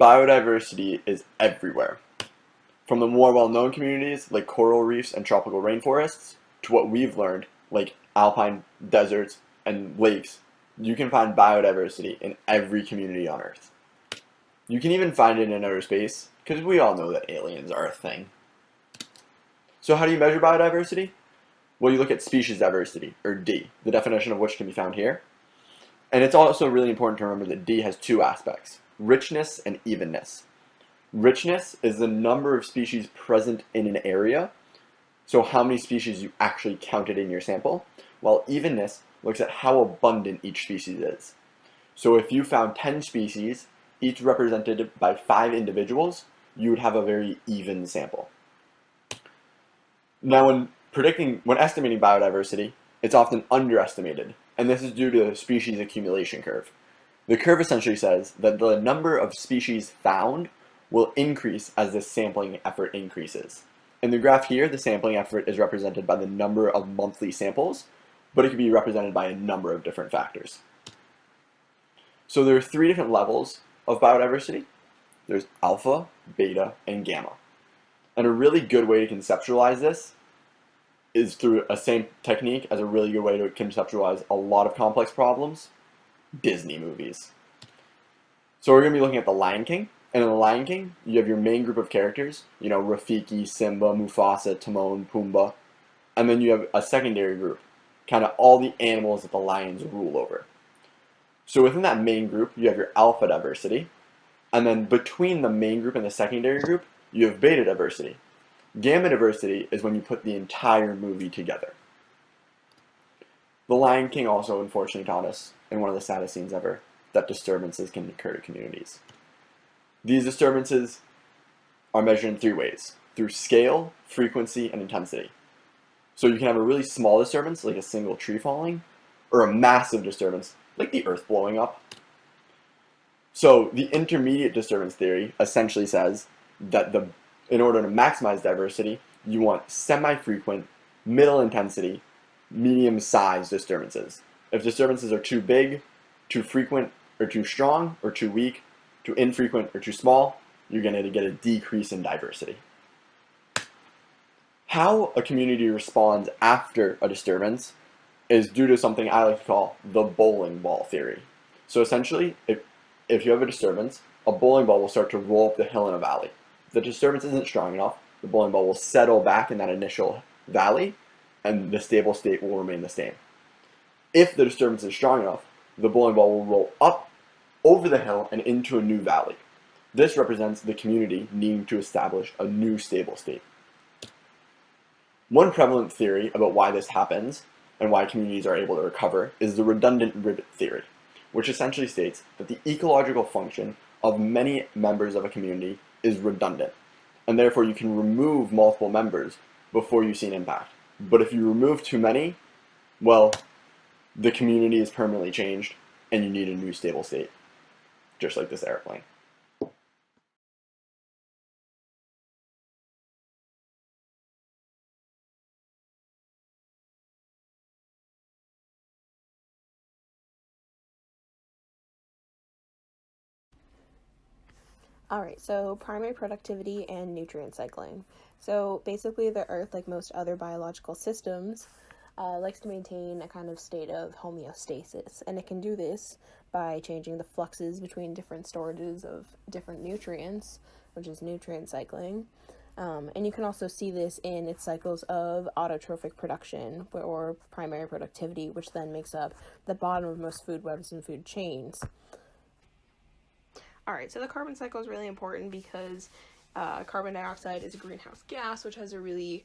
Biodiversity is everywhere, from the more well-known communities like coral reefs and tropical rainforests to what we've learned like alpine deserts and lakes. You can find biodiversity in every community on Earth. You can even find it in outer space, because we all know that aliens are a thing. So how do you measure biodiversity? Well, you look at species diversity, or D, the definition of which can be found here. And it's also really important to remember that D has two aspects, richness and evenness. Richness is the number of species present in an area, so how many species you actually counted in your sample, while evenness looks at how abundant each species is. So if you found 10 species, each represented by 5 individuals, you would have a very even sample. Now when estimating biodiversity, it's often underestimated, and this is due to the species accumulation curve. The curve essentially says that the number of species found will increase as the sampling effort increases. In the graph here, the sampling effort is represented by the number of monthly samples, but it can be represented by a number of different factors. So there are 3 different levels of biodiversity. There's alpha, beta, and gamma. And a really good way to conceptualize this is through a same technique as a really good way to conceptualize a lot of complex problems, Disney movies. So we're going to be looking at The Lion King. And in The Lion King, you have your main group of characters, Rafiki, Simba, Mufasa, Timon, Pumbaa. And then you have a secondary group, kind of all the animals that the lions rule over. So within that main group, you have your alpha diversity. And then between the main group and the secondary group, you have beta diversity. Gamma diversity is when you put the entire movie together. The Lion King also unfortunately taught us, in one of the saddest scenes ever, that disturbances can occur to communities. These disturbances are measured in 3 ways, through scale, frequency, and intensity. So you can have a really small disturbance, like a single tree falling, or a massive disturbance, like the earth blowing up. So the intermediate disturbance theory essentially says that in order to maximize diversity, you want semi-frequent, middle intensity, medium-sized disturbances. If disturbances are too big, too frequent, or too strong, or too weak, too infrequent, or too small, you're going to get a decrease in diversity. How a community responds after a disturbance is due to something I like to call the bowling ball theory. So essentially, if you have a disturbance, a bowling ball will start to roll up the hill in a valley. If the disturbance isn't strong enough, the bowling ball will settle back in that initial valley, and the stable state will remain the same. If the disturbance is strong enough, the bowling ball will roll up over the hill and into a new valley. This represents the community needing to establish a new stable state. One prevalent theory about why this happens and why communities are able to recover is the redundant rivet theory, which essentially states that the ecological function of many members of a community is redundant, and therefore you can remove multiple members before you see an impact. But if you remove too many, well, the community is permanently changed and you need a new stable state, just like this airplane. Alright, so primary productivity and nutrient cycling. So basically, the Earth, like most other biological systems, likes to maintain a kind of state of homeostasis, and it can do this by changing the fluxes between different storages of different nutrients, which is nutrient cycling. And you can also see this in its cycles of autotrophic production or primary productivity, which then makes up the bottom of most food webs and food chains. All right, so the carbon cycle is really important because carbon dioxide is a greenhouse gas, which has a really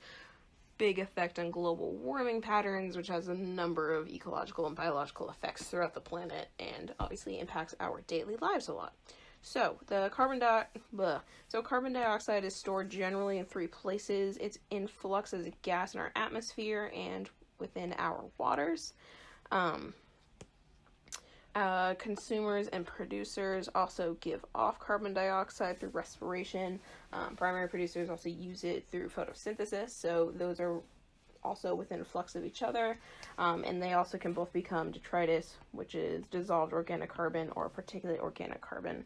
big effect on global warming patterns, which has a number of ecological and biological effects throughout the planet and obviously impacts our daily lives a lot. So carbon dioxide is stored generally in 3 places. It's in flux as a gas in our atmosphere and within our waters. Consumers and producers also give off carbon dioxide through respiration. Primary producers also use it through photosynthesis, so those are also within a flux of each other. And they also can both become detritus, which is dissolved organic carbon, or particulate organic carbon.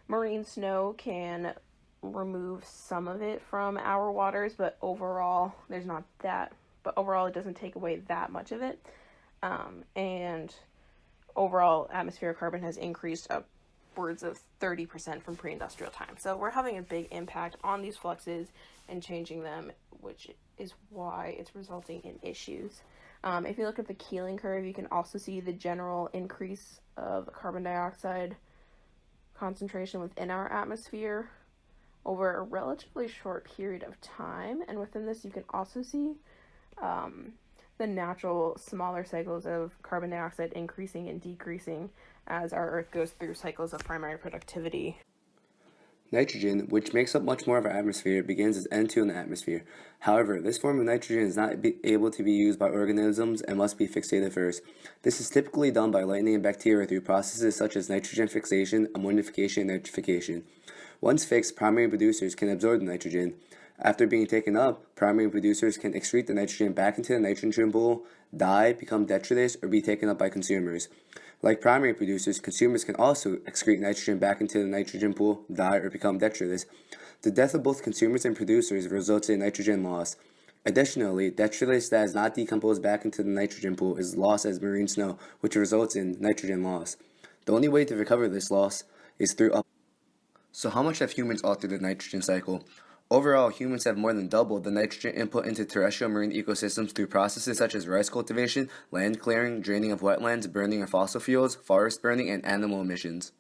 Marine snow can remove some of it from our waters, but overall, there's not that. But overall, it doesn't take away that much of it. And overall, atmospheric carbon has increased upwards of 30% from pre-industrial time. So we're having a big impact on these fluxes and changing them, which is why it's resulting in issues. If you look at the Keeling curve, you can also see the general increase of carbon dioxide concentration within our atmosphere over a relatively short period of time. And within this, you can also see the natural smaller cycles of carbon dioxide increasing and decreasing as our Earth goes through cycles of primary productivity. Nitrogen, which makes up much more of our atmosphere, begins as N2 in the atmosphere. However, this form of nitrogen is not able to be used by organisms and must be fixated first. This is typically done by lightning and bacteria through processes such as nitrogen fixation, ammonification, and nitrification. Once fixed, primary producers can absorb the nitrogen. After being taken up, primary producers can excrete the nitrogen back into the nitrogen pool, die, become detritus, or be taken up by consumers. Like primary producers, consumers can also excrete nitrogen back into the nitrogen pool, die, or become detritus. The death of both consumers and producers results in nitrogen loss. Additionally, detritus that is not decomposed back into the nitrogen pool is lost as marine snow, which results in nitrogen loss. The only way to recover this loss is through So how much have humans altered the nitrogen cycle? Overall, humans have more than doubled the nitrogen input into terrestrial marine ecosystems through processes such as rice cultivation, land clearing, draining of wetlands, burning of fossil fuels, forest burning, and animal emissions.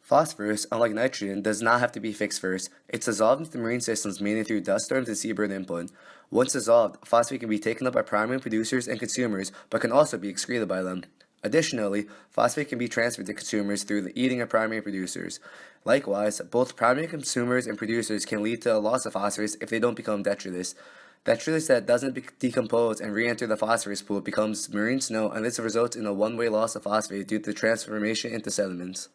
Phosphorus, unlike nitrogen, does not have to be fixed first. It's dissolved into marine systems mainly through dust storms and seabird input. Once dissolved, phosphate can be taken up by primary producers and consumers, but can also be excreted by them. Additionally, phosphate can be transferred to consumers through the eating of primary producers. Likewise, both primary consumers and producers can lead to a loss of phosphorus if they don't become detritus. Detritus that doesn't decompose and re-enter the phosphorus pool becomes marine snow, and this results in a one-way loss of phosphate due to transformation into sediments.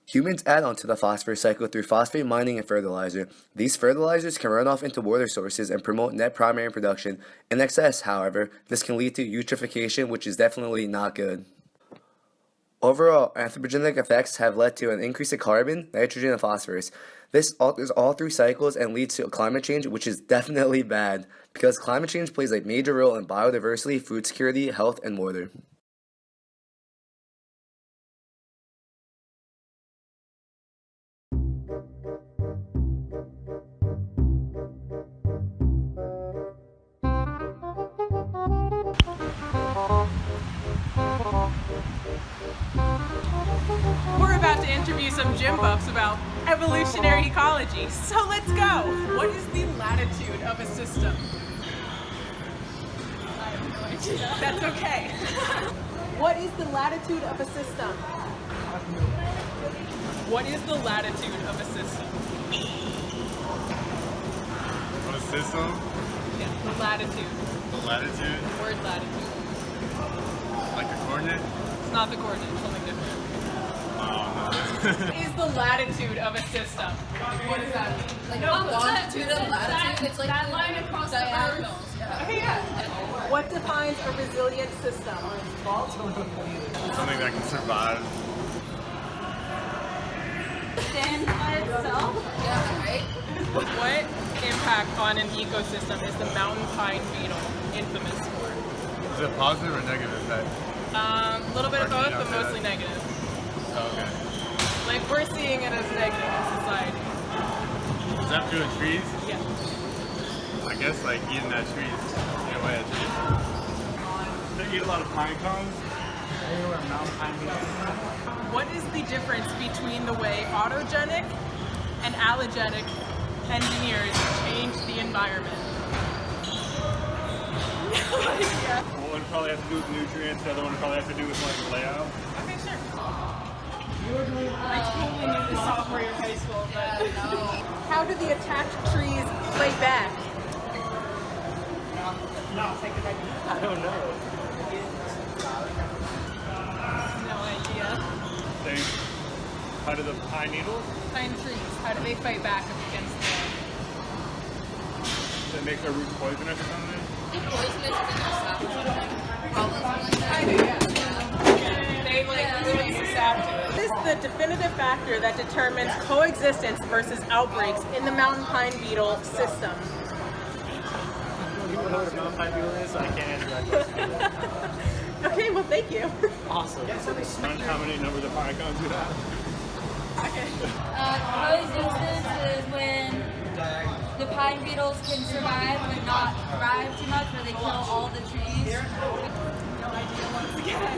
Humans add on to the phosphorus cycle through phosphate mining and fertilizer. These fertilizers can run off into water sources and promote net primary production. In excess, however, this can lead to eutrophication, which is definitely not good. Overall, anthropogenic effects have led to an increase in carbon, nitrogen, and phosphorus. This alters all three cycles and leads to climate change, which is definitely bad, because climate change plays a major role in biodiversity, food security, health, and water. We're about to interview some gym buffs about evolutionary ecology. So let's go. What is the latitude of a system? I have no idea. That's okay. What is the latitude of a system? What is the latitude of a system? Of a system? Yeah, the latitude. The latitude? The word latitude. Like the coordinate? It's not the coordinate, it's something different. What is the latitude of a system? What does that mean? Like longitude and latitude, it's like that line across the diagonals. Yeah. Okay, yeah. What defines a resilient system? Something that can survive. Stand by itself? Yeah, right? What impact on an ecosystem is the mountain pine beetle infamous for? Is it positive or negative effect? A little bit of both, but mostly negative. Oh, okay. Like, we're seeing it as negative in society. Is that through the trees? Yeah. I guess like eating that trees. In a way, they eat a lot of pine cones. What is the difference between the way autogenic and allogenic engineers change the environment? Yeah. One probably has to do with nutrients, the other one probably has to do with like layout. Okay, sure. I totally knew this sophomore year of high school, but how do the attached trees fight back? I don't know. No idea. How do the pine needles? Pine trees, how do they fight back against That make their roots poisonous or something? Poisonous in their sap or something. Problems like that. Kind of, yeah. They like release a sap to it. the definitive factor that determines coexistence versus outbreaks in the mountain pine beetle system? You don't know what a mountain pine beetle is, so I can't answer that question. Okay, well, thank you. Awesome. How many numbers of paracons we have? Coexistence is when the pine beetles can survive but not thrive too much, where they kill all the trees. No idea once again.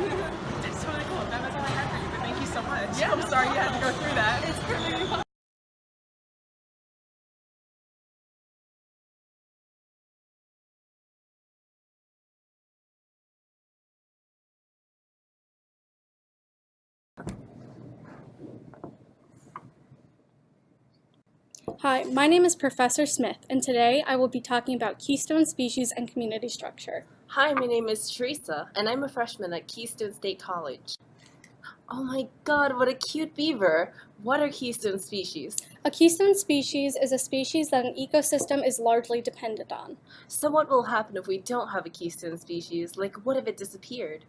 That's totally cool. That was all I had for you, but thank you so much. Yeah. I'm sorry you had to go through that. It's perfectly fine. Hi, my name is Professor Smith, and today I will be talking about keystone species and community structure. Hi, my name is Teresa, and I'm a freshman at Keystone State College. Oh my god, what a cute beaver! What are keystone species? A keystone species is a species that an ecosystem is largely dependent on. So what will happen if we don't have a keystone species? Like, what if it disappeared?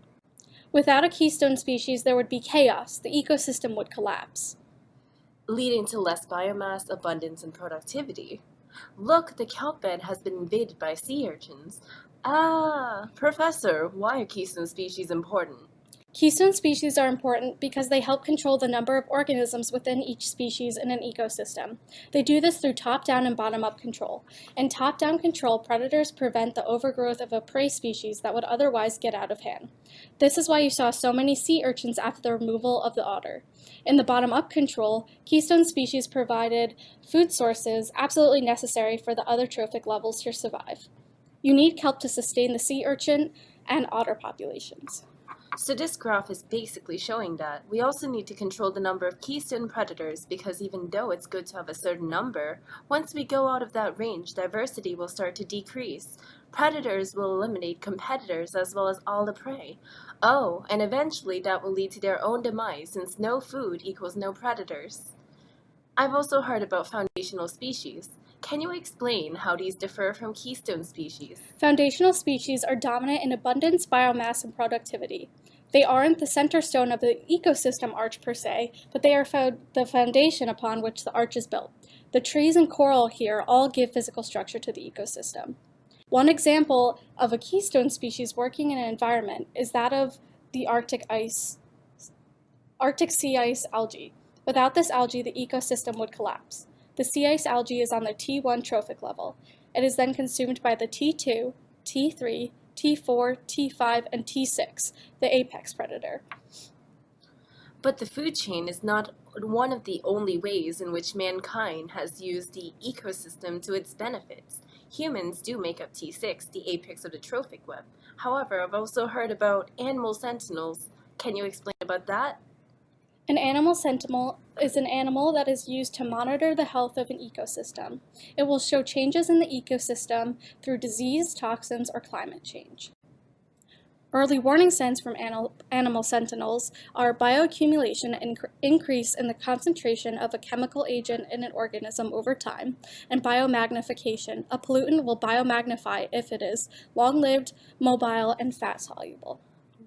Without a keystone species, there would be chaos. The ecosystem would collapse. Leading to less biomass, abundance, and productivity. Look, the kelp bed has been invaded by sea urchins. Ah, Professor, why are keystone species important? Keystone species are important because they help control the number of organisms within each species in an ecosystem. They do this through top-down and bottom-up control. In top-down control, predators prevent the overgrowth of a prey species that would otherwise get out of hand. This is why you saw so many sea urchins after the removal of the otter. In the bottom-up control, keystone species provided food sources absolutely necessary for the other trophic levels to survive. You need kelp to sustain the sea urchin and otter populations. So this graph is basically showing that we also need to control the number of keystone predators, because even though it's good to have a certain number, once we go out of that range, diversity will start to decrease. Predators will eliminate competitors as well as all the prey. Oh, and eventually that will lead to their own demise, since no food equals no predators. I've also heard about foundational species. Can you explain how these differ from keystone species? Foundational species are dominant in abundance, biomass, and productivity. They aren't the center stone of the ecosystem arch per se, but they are the foundation upon which the arch is built. The trees and coral here all give physical structure to the ecosystem. One example of a keystone species working in an environment is that of the Arctic sea ice algae. Without this algae, the ecosystem would collapse. The sea ice algae is on the T1 trophic level. It is then consumed by the T2, T3, T4, T5, and T6, the apex predator. But the food chain is not one of the only ways in which mankind has used the ecosystem to its benefits. Humans do make up T6, the apex of the trophic web. However, I've also heard about animal sentinels. Can you explain about that? An animal sentinel is an animal that is used to monitor the health of an ecosystem. It will show changes in the ecosystem through disease, toxins, or climate change. Early warning signs from animal sentinels are bioaccumulation, increase in the concentration of a chemical agent in an organism over time, and biomagnification. A pollutant will biomagnify if it is long-lived, mobile, and fat-soluble.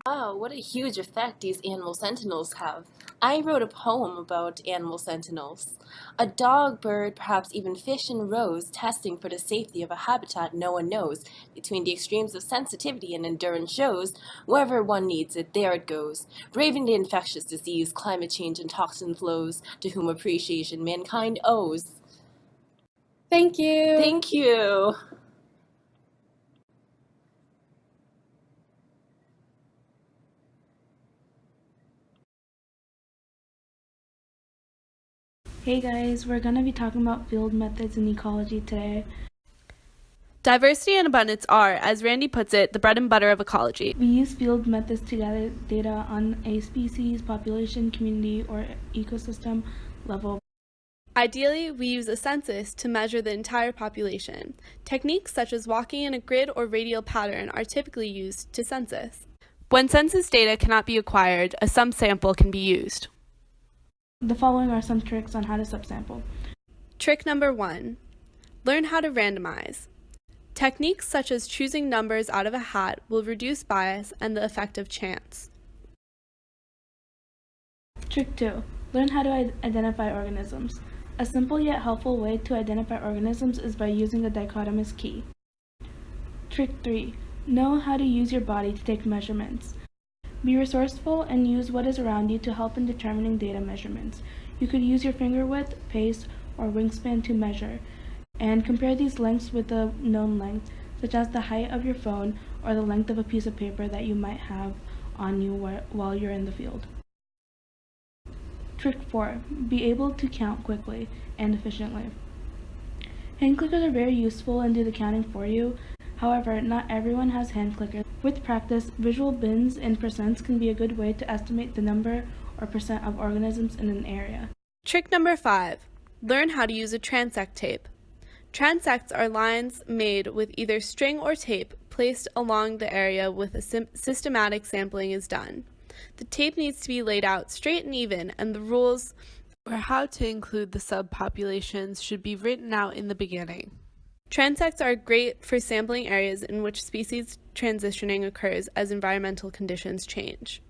Wow, what a huge effect these animal sentinels have. I wrote a poem about animal sentinels. A dog, bird, perhaps even fish and rose, testing for the safety of a habitat no one knows. Between the extremes of sensitivity and endurance shows, wherever one needs it, there it goes. Braving the infectious disease, climate change, and toxin flows, to whom appreciation mankind owes. Thank you! Thank you! Hey guys, we're going to be talking about field methods in ecology today. Diversity and abundance are, as Randy puts it, the bread and butter of ecology. We use field methods to gather data on a species, population, community, or ecosystem level. Ideally, we use a census to measure the entire population. Techniques such as walking in a grid or radial pattern are typically used to census. When census data cannot be acquired, a subsample can be used. The following are some tricks on how to subsample. Trick number 1. Learn how to randomize. Techniques such as choosing numbers out of a hat will reduce bias and the effect of chance. Trick 2. Learn how to identify organisms. A simple yet helpful way to identify organisms is by using a dichotomous key. Trick 3. Know how to use your body to take measurements. Be resourceful and use what is around you to help in determining data measurements. You could use your finger width, pace, or wingspan to measure, and compare these lengths with a known length, such as the height of your phone or the length of a piece of paper that you might have on you while you're in the field. Trick 4. Be able to count quickly and efficiently. Hand clickers are very useful and do the counting for you. However, not everyone has hand clickers. With practice, visual bins and percents can be a good way to estimate the number or percent of organisms in an area. Trick number 5. Learn how to use a transect tape. Transects are lines made with either string or tape placed along the area with a systematic sampling is done. The tape needs to be laid out straight and even, and the rules for how to include the subpopulations should be written out in the beginning. Transects are great for sampling areas in which species transitioning occurs as environmental conditions change.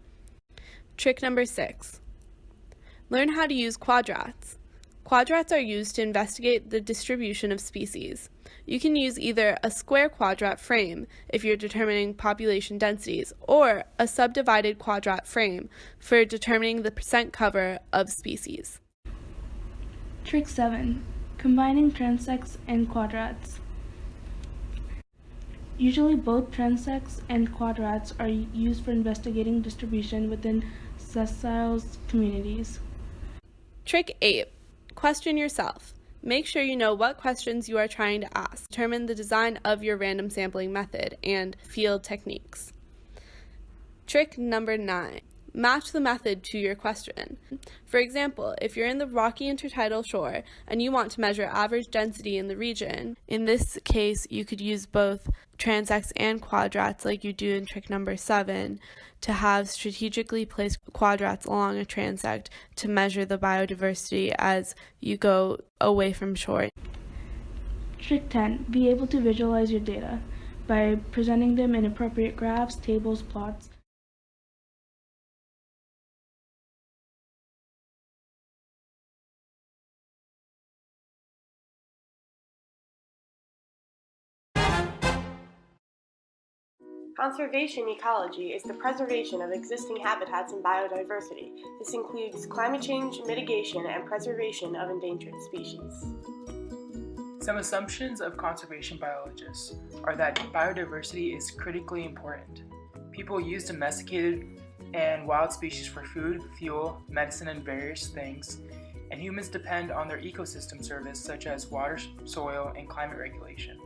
Trick number 6. Learn how to use quadrats. Quadrats are used to investigate the distribution of species. You can use either a square quadrat frame if you're determining population densities, or a subdivided quadrat frame for determining the percent cover of species. Trick 7. Combining transects and quadrats. Usually both transects and quadrats are used for investigating distribution within sessile communities. Trick 8. Question yourself. Make sure you know what questions you are trying to ask. Determine the design of your random sampling method and field techniques. Trick number 9. Match the method to your question. For example, if you're in the rocky intertidal shore and you want to measure average density in the region, in this case you could use both transects and quadrats like you do in trick number 7 to have strategically placed quadrats along a transect to measure the biodiversity as you go away from shore. Trick 10. Be able to visualize your data by presenting them in appropriate graphs, tables, plots. Conservation ecology is the preservation of existing habitats and biodiversity. This includes climate change, mitigation, and preservation of endangered species. Some assumptions of conservation biologists are that biodiversity is critically important. People use domesticated and wild species for food, fuel, medicine, and various things, and humans depend on their ecosystem service such as water, soil, and climate regulation.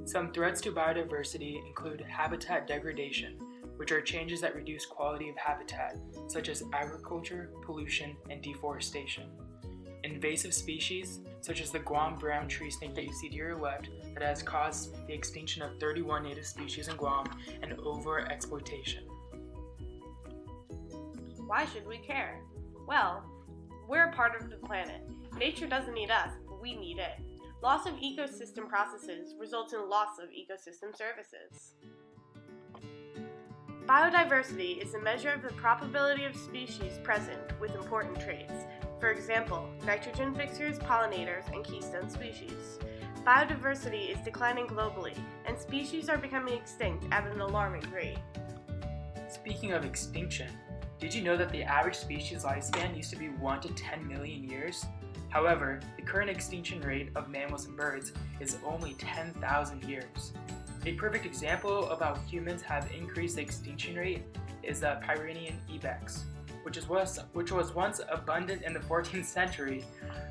Some threats to biodiversity include habitat degradation, which are changes that reduce quality of habitat, such as agriculture, pollution, and deforestation. Invasive species, such as the Guam brown tree snake that you see to your left, that has caused the extinction of 31 native species in Guam, and overexploitation. Why should we care? Well, we're a part of the planet. Nature doesn't need us, but we need it. Loss of ecosystem processes results in loss of ecosystem services. Biodiversity is a measure of the probability of species present with important traits. For example, nitrogen fixers, pollinators, and keystone species. Biodiversity is declining globally, and species are becoming extinct at an alarming rate. Speaking of extinction, did you know that the average species lifespan used to be 1 to 10 million years? However, the current extinction rate of mammals and birds is only 10,000 years. A perfect example of how humans have increased the extinction rate is the Pyrenean ibex, which was once abundant in the 14th century,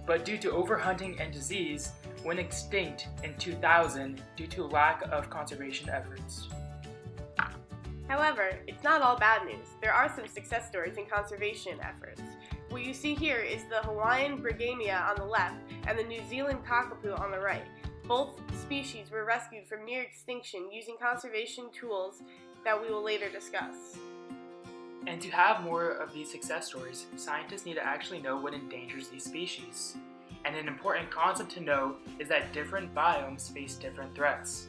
but due to overhunting and disease, went extinct in 2000 due to lack of conservation efforts. However, it's not all bad news. There are some success stories in conservation efforts. What you see here is the Hawaiian brigamia on the left and the New Zealand cockapoo on the right. Both species were rescued from near extinction using conservation tools that we will later discuss. And to have more of these success stories, scientists need to actually know what endangers these species. And an important concept to know is that different biomes face different threats.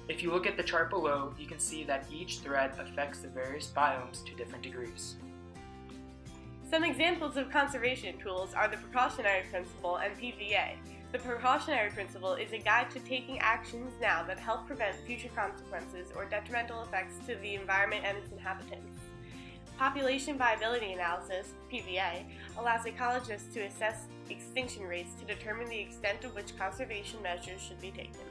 If you look at the chart below, you can see that each threat affects the various biomes to different degrees. Some examples of conservation tools are the precautionary principle and PVA. The precautionary principle is a guide to taking actions now that help prevent future consequences or detrimental effects to the environment and its inhabitants. Population viability analysis, PVA, allows ecologists to assess extinction rates to determine the extent to which conservation measures should be taken.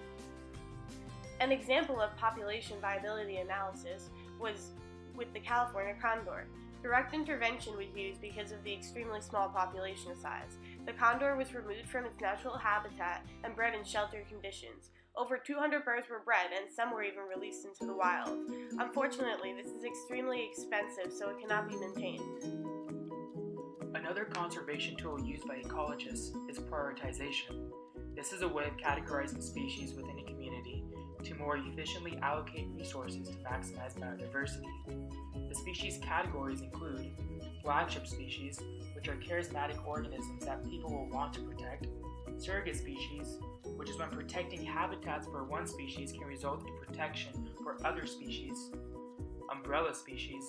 An example of population viability analysis was with the California condor. Direct intervention was used because of the extremely small population size. The condor was removed from its natural habitat and bred in sheltered conditions. Over 200 birds were bred, and some were even released into the wild. Unfortunately, this is extremely expensive, so it cannot be maintained. Another conservation tool used by ecologists is prioritization. This is a way of categorizing species within a community to more efficiently allocate resources to maximize biodiversity. The species categories include flagship species, which are charismatic organisms that people will want to protect, surrogate species, which is when protecting habitats for one species can result in protection for other species, umbrella species,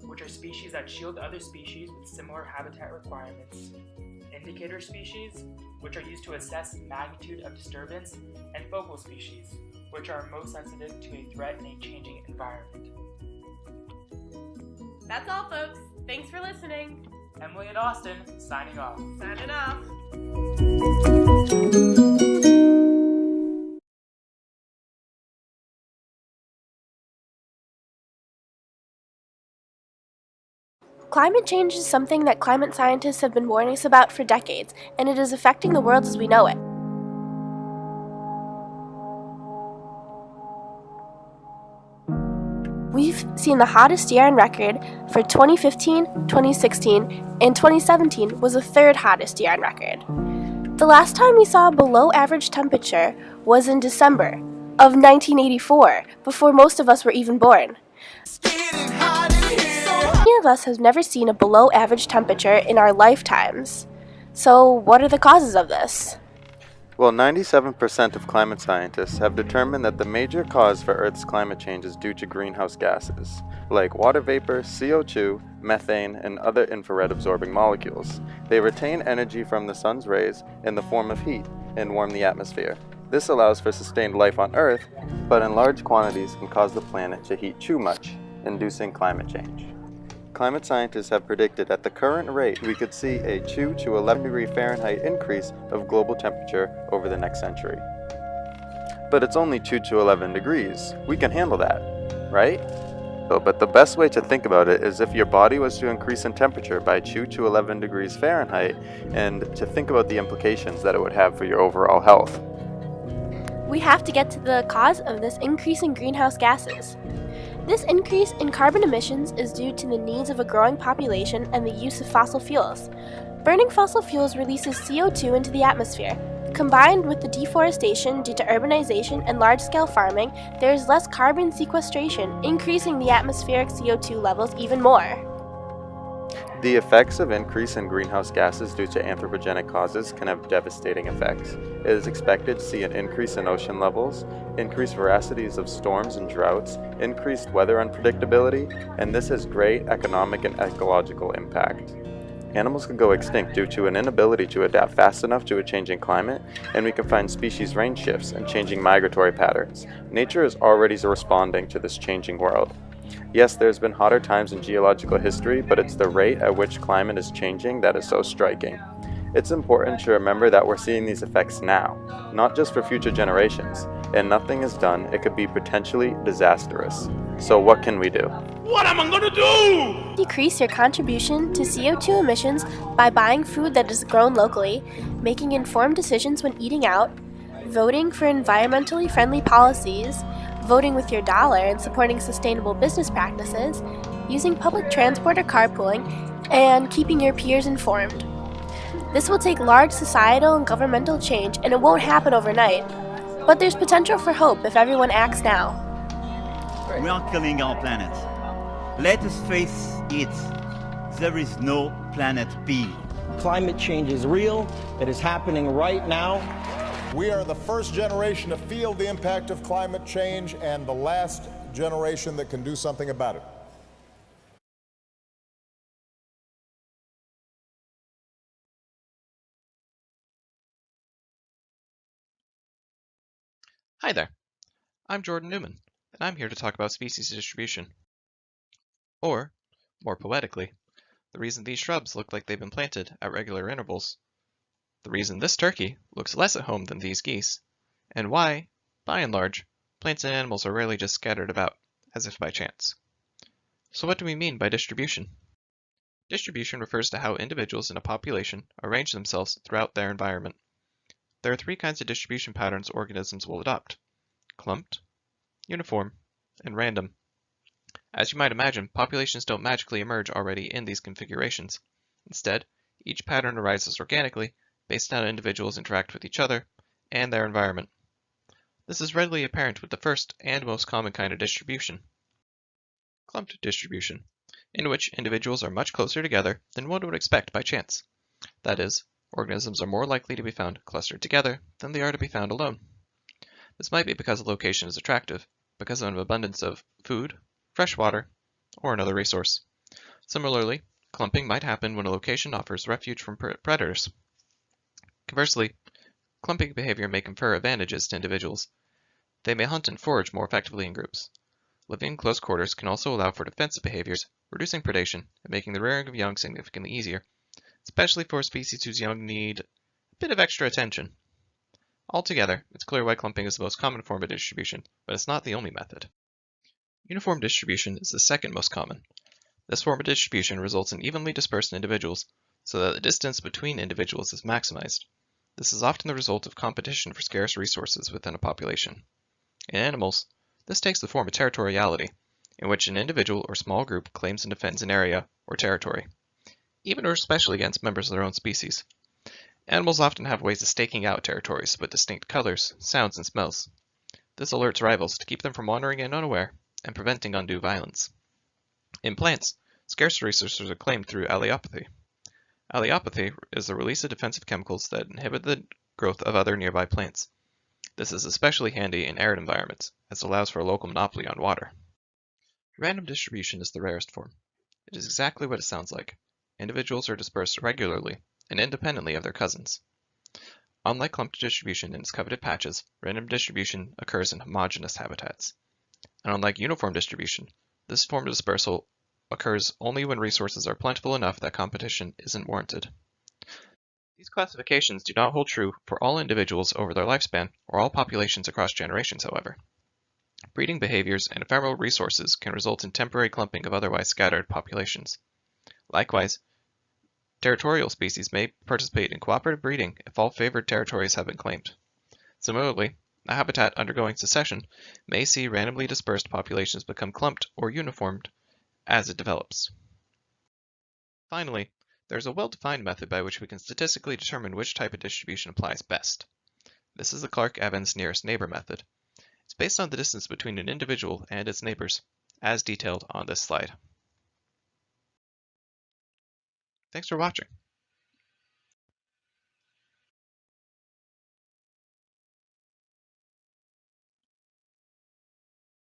which are species that shield other species with similar habitat requirements, indicator species, which are used to assess the magnitude of disturbance, and focal species, which are most sensitive to a threat in a changing environment. That's all, folks. Thanks for listening. Emily and Austin, signing off. Signing off. Climate change is something that climate scientists have been warning us about for decades, and it is affecting the world as we know it. We've seen the hottest year on record for 2015, 2016, and 2017 was the third hottest year on record. The last time we saw a below average temperature was in December of 1984, before most of us were even born. Many of us have never seen a below average temperature in our lifetimes. So what are the causes of this? Well, 97% of climate scientists have determined that the major cause for Earth's climate change is due to greenhouse gases, like water vapor, CO2, methane, and other infrared-absorbing molecules. They retain energy from the sun's rays in the form of heat and warm the atmosphere. This allows for sustained life on Earth, but in large quantities can cause the planet to heat too much, inducing climate change. Climate scientists have predicted at the current rate we could see a 2 to 11 degree Fahrenheit increase of global temperature over the next century. But it's only 2 to 11 degrees. We can handle that, right? But the best way to think about it is if your body was to increase in temperature by 2 to 11 degrees Fahrenheit, and to think about the implications that it would have for your overall health. We have to get to the cause of this increase in greenhouse gases. This increase in carbon emissions is due to the needs of a growing population and the use of fossil fuels. Burning fossil fuels releases CO2 into the atmosphere. Combined with the deforestation due to urbanization and large-scale farming, there is less carbon sequestration, increasing the atmospheric CO2 levels even more. The effects of increase in greenhouse gases due to anthropogenic causes can have devastating effects. It is expected to see an increase in ocean levels, increased veracities of storms and droughts, increased weather unpredictability, and this has great economic and ecological impact. Animals can go extinct due to an inability to adapt fast enough to a changing climate, and we can find species range shifts and changing migratory patterns. Nature is already responding to this changing world. Yes, there's been hotter times in geological history, but it's the rate at which climate is changing that is so striking. It's important to remember that we're seeing these effects now, not just for future generations, and nothing is done, it could be potentially disastrous. So what can we do? What am I gonna do? Decrease your contribution to CO2 emissions by buying food that is grown locally, making informed decisions when eating out, voting for environmentally friendly policies, voting with your dollar and supporting sustainable business practices, using public transport or carpooling, and keeping your peers informed. This will take large societal and governmental change, and it won't happen overnight. But there's potential for hope if everyone acts now. We are killing our planet. Let us face it. There is no planet B. Climate change is real. It is happening right now. We are the first generation to feel the impact of climate change and the last generation that can do something about it. Hi there, I'm Jordan Newman, and I'm here to talk about species distribution. Or, more poetically, the reason these shrubs look like they've been planted at regular intervals, the reason this turkey looks less at home than these geese, and why, by and large, plants and animals are rarely just scattered about, as if by chance. So what do we mean by distribution? Distribution refers to how individuals in a population arrange themselves throughout their environment. There are three kinds of distribution patterns organisms will adopt: clumped, uniform, and random. As you might imagine, populations don't magically emerge already in these configurations. Instead, each pattern arises organically based on how individuals interact with each other and their environment. This is readily apparent with the first and most common kind of distribution, clumped distribution, in which individuals are much closer together than one would expect by chance. That is, organisms are more likely to be found clustered together than they are to be found alone. This might be because the location is attractive, because of an abundance of food, fresh water, or another resource. Similarly, clumping might happen when a location offers refuge from predators. Conversely, clumping behavior may confer advantages to individuals. They may hunt and forage more effectively in groups. Living in close quarters can also allow for defensive behaviors, reducing predation and making the rearing of young significantly easier, especially for species whose young need a bit of extra attention. Altogether, it's clear why clumping is the most common form of distribution, but it's not the only method. Uniform distribution is the second most common. This form of distribution results in evenly dispersed individuals, so that the distance between individuals is maximized. This is often the result of competition for scarce resources within a population. In animals, this takes the form of territoriality, in which an individual or small group claims and defends an area or territory, even or especially against members of their own species. Animals often have ways of staking out territories with distinct colors, sounds, and smells. This alerts rivals to keep them from wandering in unaware and preventing undue violence. In plants, scarce resources are claimed through allelopathy. Allelopathy is the release of defensive chemicals that inhibit the growth of other nearby plants. This is especially handy in arid environments, as it allows for a local monopoly on water. Random distribution is the rarest form. It is exactly what it sounds like. Individuals are dispersed regularly and independently of their cousins. Unlike clumped distribution in its coveted patches, random distribution occurs in homogeneous habitats. And unlike uniform distribution, this form of dispersal occurs only when resources are plentiful enough that competition isn't warranted. These classifications do not hold true for all individuals over their lifespan or all populations across generations, however. Breeding behaviors and ephemeral resources can result in temporary clumping of otherwise scattered populations. Likewise, territorial species may participate in cooperative breeding if all favored territories have been claimed. Similarly, a habitat undergoing succession may see randomly dispersed populations become clumped or uniformed as it develops. Finally, there is a well-defined method by which we can statistically determine which type of distribution applies best. This is the Clark-Evans nearest neighbor method. It's based on the distance between an individual and its neighbors, as detailed on this slide. Thanks for watching.